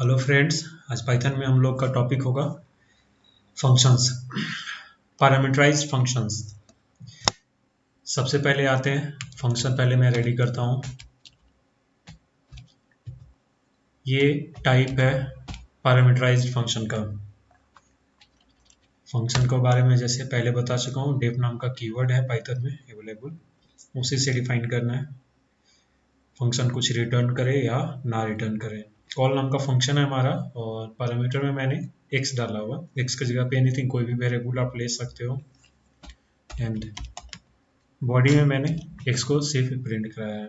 Hello friends, आज Python में हम लोग का टॉपिक होगा फंक्शंस, पैरामीटराइज्ड फंक्शंस। सबसे पहले आते हैं फंक्शन। पहले मैं रेडी करता हूँ। ये टाइप है पैरामीटराइज्ड फंक्शन का। फंक्शन के बारे में जैसे पहले बता चुका हूँ, डेफ नाम का कीवर्ड है पाइथन में अवेलेबल, उसी से डिफाइन करना है। फंक्शन कुछ रिटर्न करे या ना रिटर्न करे। कॉल नाम का फंक्शन है हमारा, और पैरामीटर में मैंने x डाला हुआ। x की जगह पे एनीथिंग, कोई भी वेरिएबल आप ले सकते हो। एंड बॉडी में मैंने x को सिर्फ प्रिंट कराया है।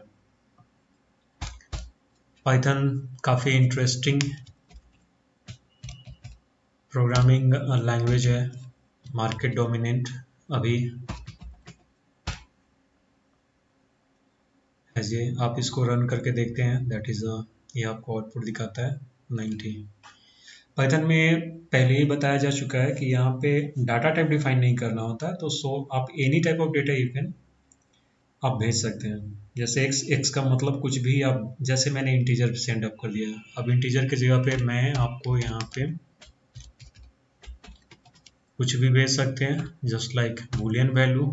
पाइथन काफ़ी इंटरेस्टिंग प्रोग्रामिंग लैंग्वेज है, मार्केट डोमिनेंट अभी। ऐसे आप इसको रन करके देखते हैं, दैट इज़ ये आपको आउटपुट दिखाता है 90। पाइथन में पहले ही बताया जा चुका है कि यहाँ पे डाटा टाइप डिफाइन नहीं करना होता है, तो सो आप any type of data you can आप भेज सकते हैं। जैसे x का मतलब कुछ भी आप, जैसे मैंने इंटीजर सेंड अप कर दिया। अब इंटीजर की जगह पे मैं आपको यहाँ पे कुछ भी भेज सकते हैं, just like Boolean value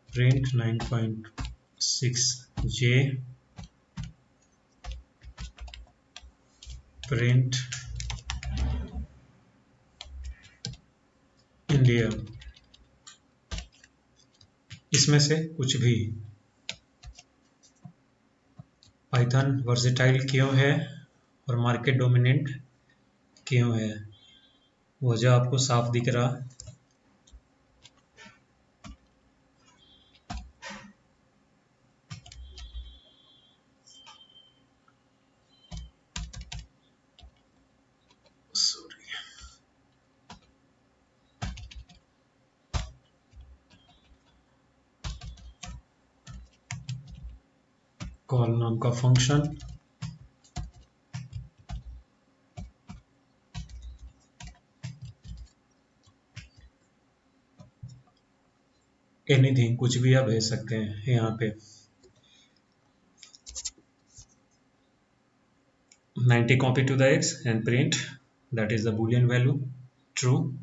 print 9.6j print India. इसमें से कुछ भी। पाइथन वर्सेटाइल क्यों है और मार्केट डोमिनेंट क्यों है, वजह आपको साफ दिख रहा। कॉल नाम का फंक्शन, एनीथिंग कुछ भी आप भेज सकते हैं यहाँ पे। 90 copy to the x and print, that is the boolean value true,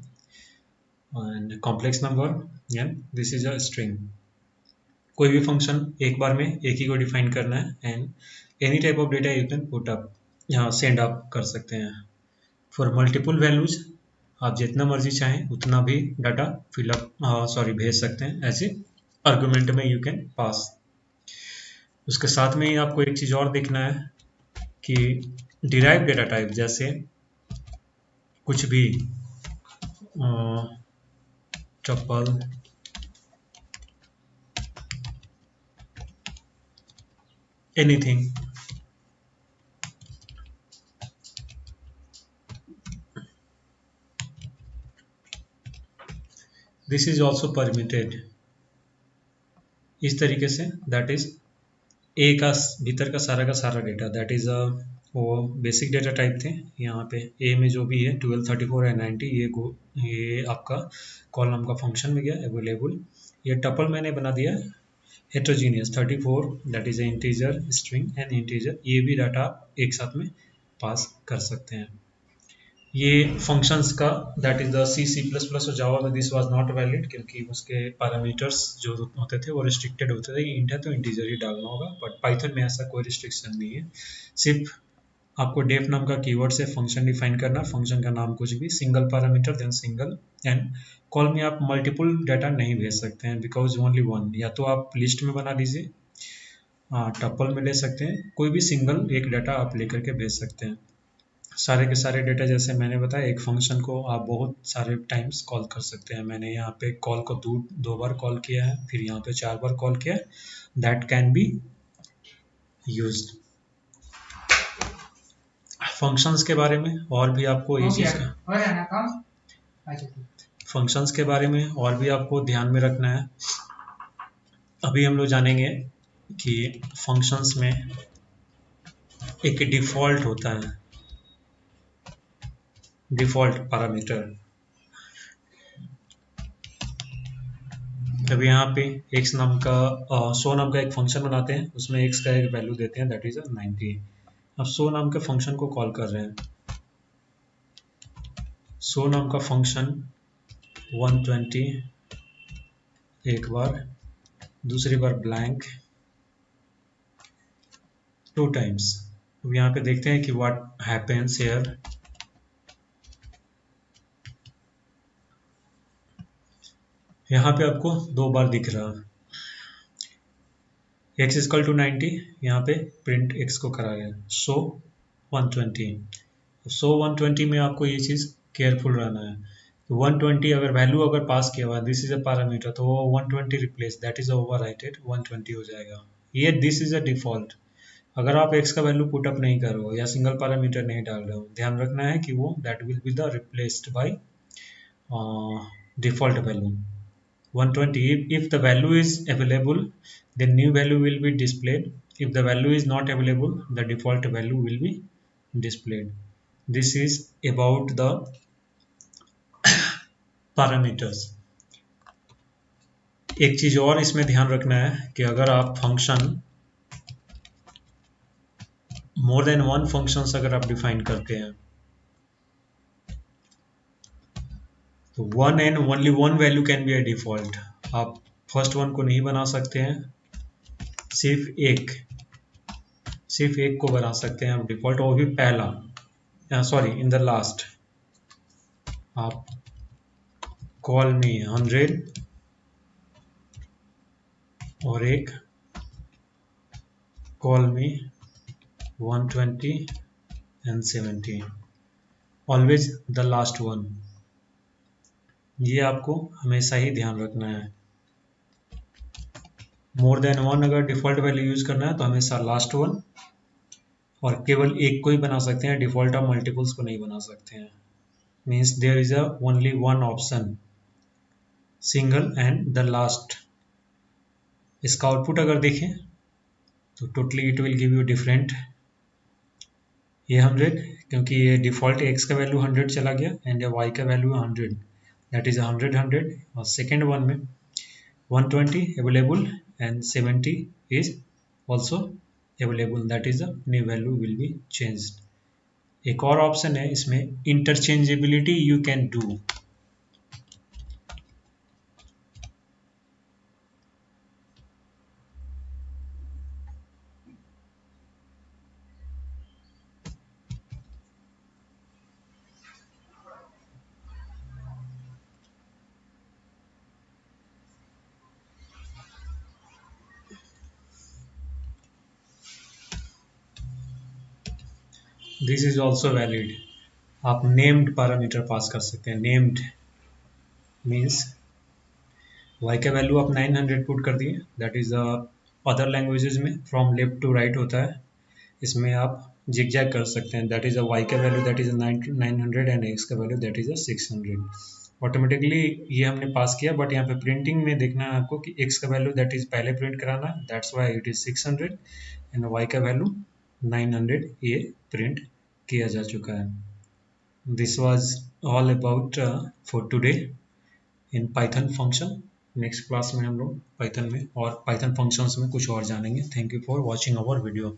and complex number and this is a string। कोई भी फंक्शन एक बार में एक ही को डिफाइन करना है। And any type of data you can put up, यहाँ send up कर सकते हैं। फॉर मल्टीपल वैल्यूज आप जितना मर्जी चाहें उतना भी डाटा फिलअप भेज सकते हैं, ऐसे आर्गुमेंट में यू कैन पास। उसके साथ में ही आपको एक चीज़ और देखना है कि डिराइव डेटा टाइप, जैसे कुछ भी tuple anything, this is also permitted. इस तरीके से दैट इज ए का भीतर का सारा डेटा, दैट इज वो बेसिक डेटा टाइप थे। यहाँ पे ए में जो भी है 12, 34 है 90, ये आपका कॉलम का फंक्शन में गया अवेलेबल। ये टपल मैंने बना दिया heterogeneous 34, that is a integer string and integer, ये भी डाटा एक साथ में पास कर सकते हैं। ये फंक्शंस का that is the C plus plus और जावा में दिस वाज नॉट वैलिड, क्योंकि उसके पैरामीटर्स जो होते थे वो रिस्ट्रिक्टेड होते थे। इंट है तो इंटीजर ही डालना होगा, बट पाइथन में ऐसा कोई रिस्ट्रिक्शन नहीं है। सिर्फ आपको डेफ नाम का कीवर्ड से फंक्शन डिफाइन करना, फंक्शन का नाम कुछ भी, single parameter then single. And call में आप मल्टीपल डाटा नहीं भेज सकते हैं, बिकॉज ओनली वन। या तो आप लिस्ट में बना लीजिए, टपल में ले सकते हैं, कोई भी सिंगल एक डाटा आप लेकर के भेज सकते हैं। सारे के सारे डेटा, जैसे मैंने बताया, एक फंक्शन को आप बहुत सारे टाइम्स कॉल कर सकते हैं। मैंने यहाँ पे कॉल को दो बार कॉल किया है, फिर यहाँ पे 4 बार कॉल किया है, that can be used. Functions के बारे में और भी आपको ये चीज़ का, फंक्शंस के बारे में और भी आपको ध्यान में रखना है। अभी हम लोग जानेंगे कि फंक्शंस में एक डिफ़ॉल्ट होता है, डिफ़ॉल्ट पैरामीटर। अभी यहाँ पे x नाम का 100 नाम का एक फंक्शन बनाते हैं, उसमें x का एक वैल्यू देते हैं, दैट इज 90। अब शो नाम के फंक्शन को कॉल कर रहे हैं। शो नाम का फंक्शन 120 एक बार, दूसरी बार ब्लैंक 2 टाइम्स। अब यहाँ पे देखते हैं कि व्हाट हैपेंस हियर। यहाँ पे आपको 2 बार दिख रहा है x इक्वल टू 90, यहाँ पे प्रिंट x को करा गया शो 120। शो 120 में आपको ये चीज़ केयरफुल रहना है। 120 अगर वैल्यू अगर पास किया हुआ, दिस इज अ पैरामीटर, तो वो 120 replace that is over righted 120 हो जाएगा। ये दिस इज अ डिफॉल्ट। अगर आप x का वैल्यू पुट अप नहीं कर रहे हो या सिंगल पैरामीटर नहीं डाल रहे हो, ध्यान रखना है कि वो that will be the replaced by default value 120. If the value is available, the new value will be displayed. If the value is not available, the default value will be displayed. This is about the parameters. एक चीज और इसमें ध्यान रखना है कि अगर आप function more than one functions अगर आप डिफाइन करते हैं, तो one and only one value can be a default. आप फर्स्ट वन को नहीं बना सकते हैं, सिर्फ एक को बना सकते हैं आप डिफॉल्ट, वो भी पहला, सॉरी इन द लास्ट। आप कॉल मी 100 और एक call me 120 and 70, always the last one. ये आपको हमेशा ही ध्यान रखना है। मोर देन वन अगर डिफॉल्ट वैल्यू यूज करना है तो हमेशा लास्ट वन, और केवल एक को ही बना सकते हैं, डिफॉल्ट आप मल्टीपल्स को नहीं बना सकते हैं। Means there is a only one option, single and the last. इसका आउटपुट अगर देखें तो totally it will give you different. ये 100 क्योंकि ये डिफॉल्ट x का वैल्यू 100 चला गया एंड y का वैल्यू 100, दैट इज 100 100। और सेकेंड वन में 120 available and 70 is also available, that is the new value will be changed. एक और ऑप्शन है इसमें, interchangeability you can do. This is also valid. आप नेम्ड पैरामीटर पास कर सकते हैं। नेम्ड मीन्स y का वैल्यू आप 900 पुट कर दिए, दैट इज अदर लैंग्वेजेस में फ्रॉम लेफ्ट टू राइट होता है, इसमें आप जिगजैग कर सकते हैं। दैट इज अ y का value that is 900 and x का वैल्यू दैट इज 600। ऑटोमेटिकली ये हमने पास किया, बट यहाँ पे प्रिंटिंग में देखना है आपको कि x का वैल्यू दैट इज पहले प्रिंट कराना है, that's why it is 600 and y का वैल्यू 900 ये प्रिंट किया जा चुका है। This was all about for today in Python function. Next class में हम लोग पाइथन में और पाइथन फंक्शंस में कुछ और जानेंगे। Thank you for watching our video.